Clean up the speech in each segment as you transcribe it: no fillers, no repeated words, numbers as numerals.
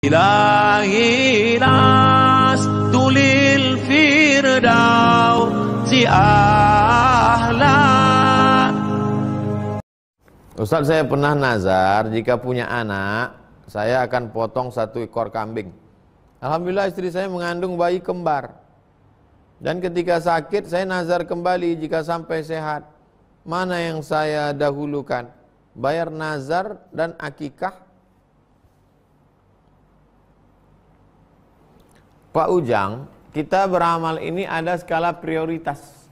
Ilahi nas tulil firdausi ahla. Ustaz, saya pernah nazar jika punya anak, saya akan potong 1 ekor kambing. Alhamdulillah istri saya mengandung bayi kembar. Dan ketika sakit saya nazar kembali jika sampai sehat. Mana yang saya dahulukan? Bayar nazar dan akikah? Pak Ujang, kita beramal ini ada skala prioritas.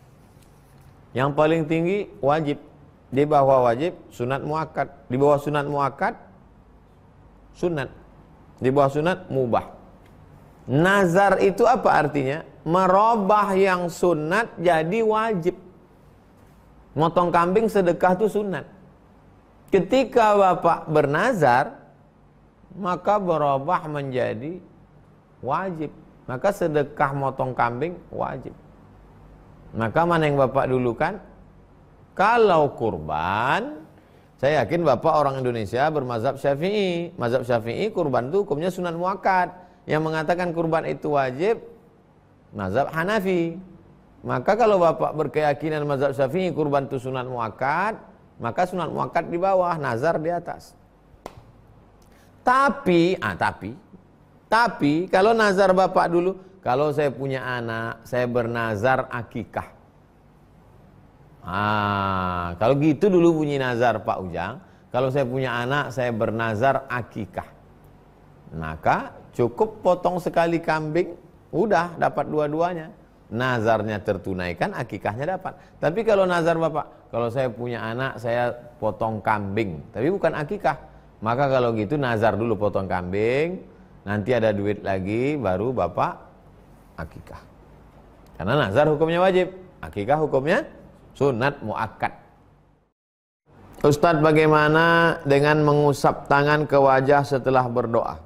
Yang paling tinggi wajib. Di bawah wajib sunat muakkad. Di bawah sunat muakkad sunat. Di bawah sunat mubah. Nazar itu apa artinya? Merubah yang sunat jadi wajib. Motong kambing sedekah itu sunat. Ketika bapak bernazar, maka berubah menjadi wajib. Maka sedekah motong kambing wajib. Maka mana yang bapak dulukan? Kalau kurban, saya yakin bapak orang Indonesia bermazhab Syafi'i. Mazhab Syafi'i kurban itu hukumnya sunat muakkad. Yang mengatakan kurban itu wajib mazhab Hanafi. Maka kalau bapak berkeyakinan mazhab Syafi'i kurban itu sunat muakkad, maka sunat muakkad di bawah, nazar di atas. Tapi kalau nazar bapak dulu, kalau saya punya anak, saya bernazar akikah. Kalau gitu dulu bunyi nazar Pak Ujang. Kalau saya punya anak, saya bernazar akikah. Maka cukup potong sekali kambing, udah dapat dua-duanya. Nazarnya tertunaikan, akikahnya dapat. Tapi kalau nazar bapak, kalau saya punya anak, saya potong kambing, tapi bukan akikah. Maka kalau gitu nazar dulu potong kambing, nanti ada duit lagi, baru bapak akikah. Karena nazar hukumnya wajib, akikah hukumnya sunat muakkad. Ustadz, bagaimana dengan mengusap tangan ke wajah setelah berdoa?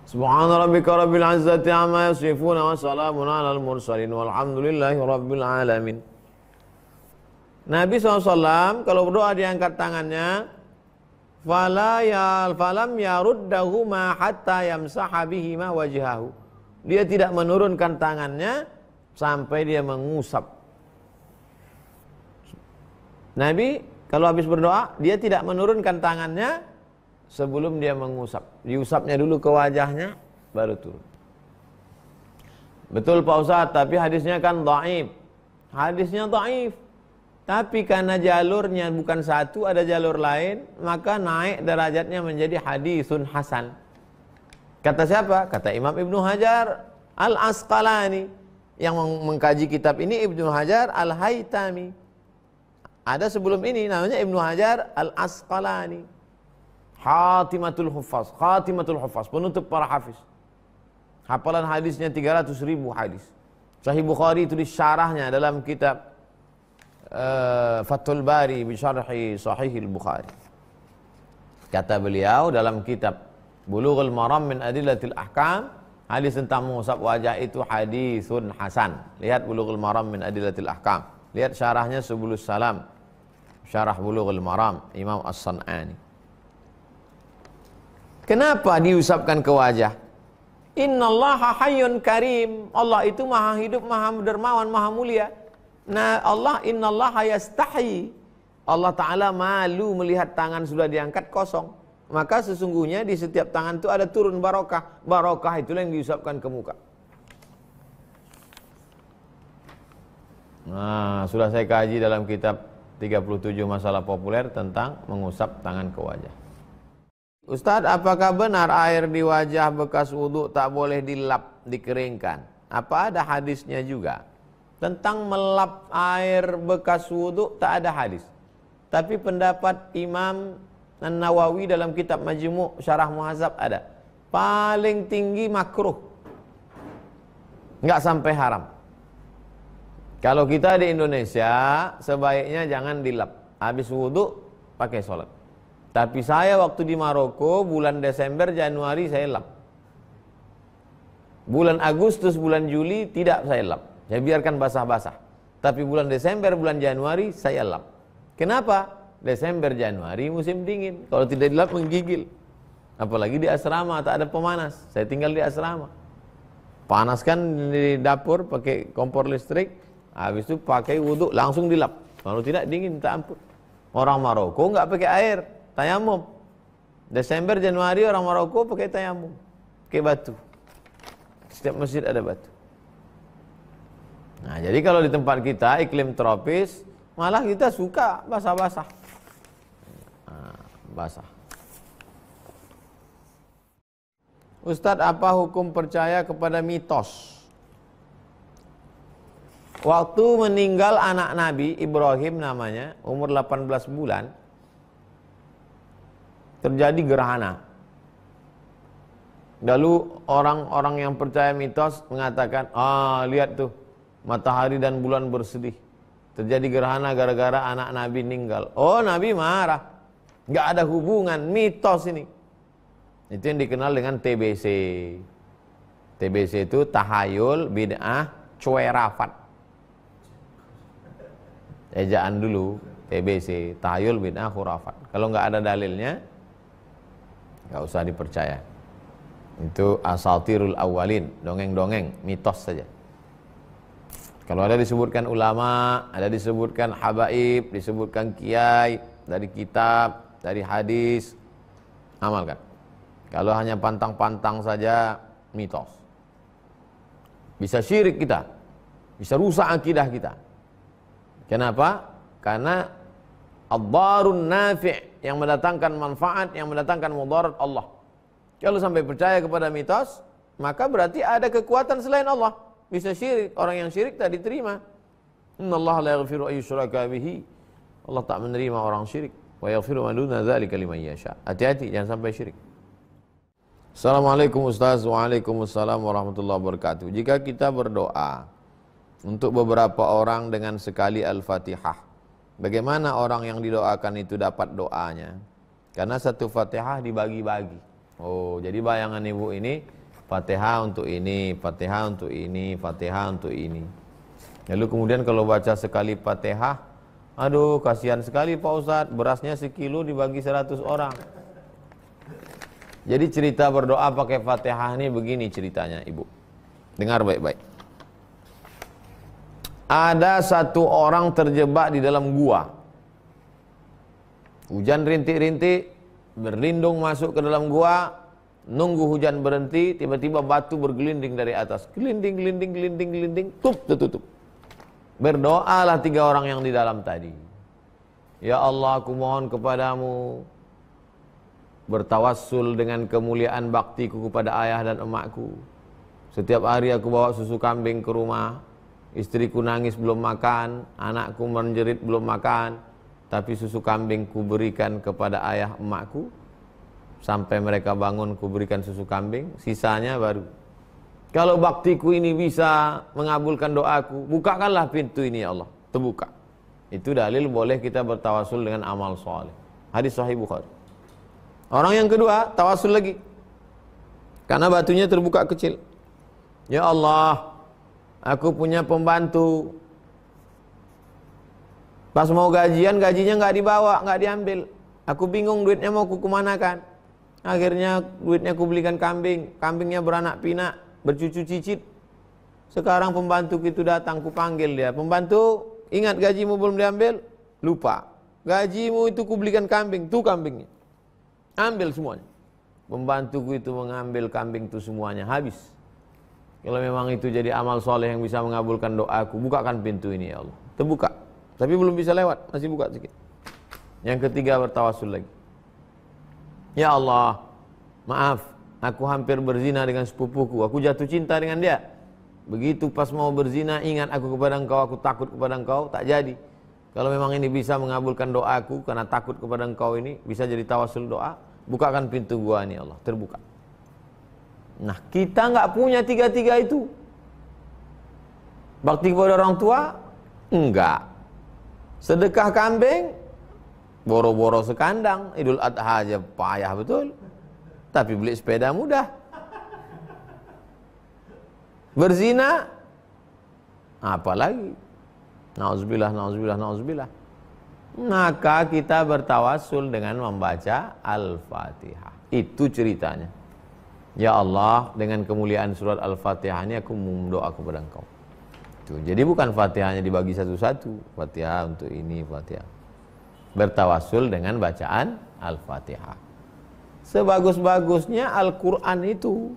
Subhana rabbika rabbil izzati amma yasifun wa salamun alal mursalin walhamdulillahi rabbil alamin. Nabi SAW kalau berdoa diangkat tangannya, falam yaruddahuma hatta yamsaha bihima wajhahu. Dia tidak menurunkan tangannya sampai dia mengusap. Nabi kalau habis berdoa, dia tidak menurunkan tangannya sebelum dia mengusap. Diusapnya dulu ke wajahnya, baru turun. Betul Pak Ustadz, tapi hadisnya kan dhaif. Hadisnya dhaif. Tapi karena jalurnya bukan satu, ada jalur lain, maka naik derajatnya menjadi hadisun hasan. Kata siapa? Kata Imam Ibnu Hajar Al-Asqalani. Yang mengkaji kitab ini Ibnu Hajar Al-Haytami. Ada sebelum ini namanya Ibnu Hajar Al-Asqalani. Khatimatul Huffaz, penutup para hafiz. Hafalan hadisnya 300.000 hadis. Sahih Bukhari itu disyarahnya dalam kitab Fathul Bari bisyarhi Sahihil Bukhari. Kata beliau dalam kitab Bulughul Maram min Adillatil Ahkam, hadis tentang mengusap wajah itu hadisun hasan. Lihat Bulughul Maram min Adillatil Ahkam. Lihat syarahnya Subulus Salam, syarah Bulughul Maram Imam As-San'ani. Kenapa diusapkan ke wajah? Innallaha hayyun karim. Allah itu maha hidup, maha dermawan, maha mulia. Nah, Allah innallaha yastahi. Allah Ta'ala malu melihat tangan sudah diangkat kosong. Maka sesungguhnya di setiap tangan itu ada turun barokah. Barokah itulah yang diusapkan ke muka. Nah, sudah saya kaji dalam kitab 37 masalah populer tentang mengusap tangan ke wajah. Ustadz, apakah benar air di wajah bekas wudhu tak boleh dilap, dikeringkan? Apa ada hadisnya juga? Tentang melap air bekas wudhu tak ada hadis. Tapi pendapat Imam An-Nawawi dalam kitab Majmu' Syarah Muhadzab ada. Paling tinggi makruh, nggak sampai haram. Kalau kita di Indonesia sebaiknya jangan dilap. Habis wudhu pakai sholat. Tapi saya waktu di Maroko bulan Desember, Januari saya lap. Bulan Agustus, bulan Juli tidak saya lap. Saya biarkan basah-basah. Tapi bulan Desember, bulan Januari saya lap. Kenapa? Desember, Januari musim dingin. Kalau tidak dilap menggigil. Apalagi di asrama tak ada pemanas. Saya tinggal di asrama. Panaskan di dapur pakai kompor listrik, habis itu pakai wudhu langsung dilap. Kalau tidak dingin tak ampun. Orang Maroko nggak pakai air, tayamum. Desember, Januari orang Maroko pakai tayamum, pakai batu. Setiap masjid ada batu. Nah, jadi kalau di tempat kita iklim tropis, malah kita suka basah-basah. Nah, basah. Ustadz, apa hukum percaya kepada mitos? Waktu meninggal anak Nabi Ibrahim namanya, umur 18 bulan, terjadi gerhana. Lalu orang-orang yang percaya mitos mengatakan, lihat tuh, matahari dan bulan bersedih. Terjadi gerhana gara-gara anak Nabi meninggal. Oh, Nabi marah. Nggak ada hubungan, mitos ini. Itu yang dikenal dengan TBC. TBC itu tahayul bid'ah cuerafat. Ejaan dulu TBC, tahayul bid'ah khurafat. Kalau nggak ada dalilnya, nggak usah dipercaya. Itu asatirul awalin, dongeng-dongeng, mitos saja. Kalau ada disebutkan ulama, ada disebutkan habaib, disebutkan kiai, dari kitab, dari hadis, amalkan. Kalau hanya pantang-pantang saja, mitos. Bisa syirik kita, bisa rusak akidah kita. Kenapa? Karena ad-darun nafi' yang mendatangkan manfaat, yang mendatangkan mudarat Allah. Kalau sampai percaya kepada mitos, maka berarti ada kekuatan selain Allah. Bisa syirik, orang yang syirik tak diterima. Innallaha la yaghfiru ay yushraka bihi. Allah tak menerima orang syirik. Wa yaghfiru ma duna dzalika liman yasha. Hati-hati jangan sampai syirik. Assalamualaikum Ustaz. Waalaikumsalam warahmatullahi wabarakatuh. Jika kita berdoa untuk beberapa orang dengan sekali Al-Fatihah, bagaimana orang yang didoakan itu dapat doanya? Karena satu Fatihah dibagi-bagi. Oh, jadi bayangan ibu ini, Fatihah untuk ini, Fatihah untuk ini, Fatihah untuk ini. Lalu kemudian kalau baca sekali Fatihah, aduh kasihan sekali Pak Ustadz, berasnya sekilo dibagi 100 orang. Jadi cerita berdoa pakai Fatihah ini begini ceritanya ibu. Dengar baik-baik. Ada satu orang terjebak di dalam gua. Hujan rintik-rintik, berlindung masuk ke dalam gua, nunggu hujan berhenti, tiba-tiba batu bergelinding dari atas. Gelinding, tutup. Berdoalah 3 orang yang di dalam tadi. Ya Allah, aku mohon kepadamu, bertawassul dengan kemuliaan baktiku kepada ayah dan emakku. Setiap hari aku bawa susu kambing ke rumah, istriku nangis belum makan, anakku menjerit belum makan, tapi susu kambing ku berikan kepada ayah emakku, sampai mereka bangun ku berikan susu kambing, sisanya baru. Kalau baktiku ini bisa mengabulkan doaku, bukakanlah pintu ini ya Allah, terbuka. Itu dalil boleh kita bertawassul dengan amal soleh. Hadis Sahih Bukhari. Orang yang kedua, tawasul lagi. Karena batunya terbuka kecil. Ya Allah, aku punya pembantu. Pas mau gajian, gajinya nggak dibawa, nggak diambil. Aku bingung duitnya mau ku kemanakan. Akhirnya duitnya ku belikan kambing. Kambingnya beranak pinak, bercucu cicit. Sekarang pembantu itu datang, ku panggil dia. Pembantu, ingat gajimu belum diambil? Lupa. Gajimu itu ku belikan kambing, tuh kambingnya. Ambil semuanya. Pembantuku itu mengambil kambing itu semuanya, habis. Kalau memang itu jadi amal soleh yang bisa mengabulkan doaku, bukakan pintu ini ya Allah. Terbuka. Tapi belum bisa lewat, masih buka sedikit. Yang ketiga bertawassul lagi. Ya Allah, maaf, aku hampir berzina dengan sepupuku. Aku jatuh cinta dengan dia. Begitu pas mau berzina, ingat aku kepada engkau, aku takut kepada engkau, tak jadi. Kalau memang ini bisa mengabulkan doaku, karena takut kepada engkau ini, bisa jadi tawasul doa, bukakan pintu gua ini Allah, terbuka. Nah, kita nggak punya 3-3 itu. Bakti kepada orang tua? Enggak. Sedekah kambing? Boro-boro sekandang. Idul Adha aja payah betul. Tapi beli sepeda mudah. Berzina? Apalagi? Nauzubillah. maka kita bertawasul dengan membaca Al-Fatihah. Itu ceritanya. Ya Allah, dengan kemuliaan surat Al-Fatihah ini aku berdoa kepada Engkau. Tuh, jadi bukan Fatihahnya dibagi satu-satu. Fatihah untuk ini, Fatihah. Bertawasul dengan bacaan Al-Fatihah. Sebagus-bagusnya Al-Quran itu.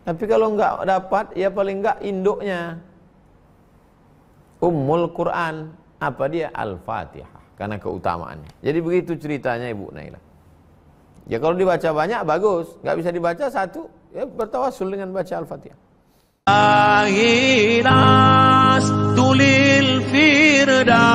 Tapi kalau enggak dapat, ya paling enggak induknya. Ummul Quran. Apa dia? Al-Fatihah. Karena keutamaannya. Jadi begitu ceritanya Ibu Naila. Ya kalau dibaca banyak bagus, nggak bisa dibaca satu, ya bertawasul dengan baca Al-Fatihah. Ilas tulil firdausi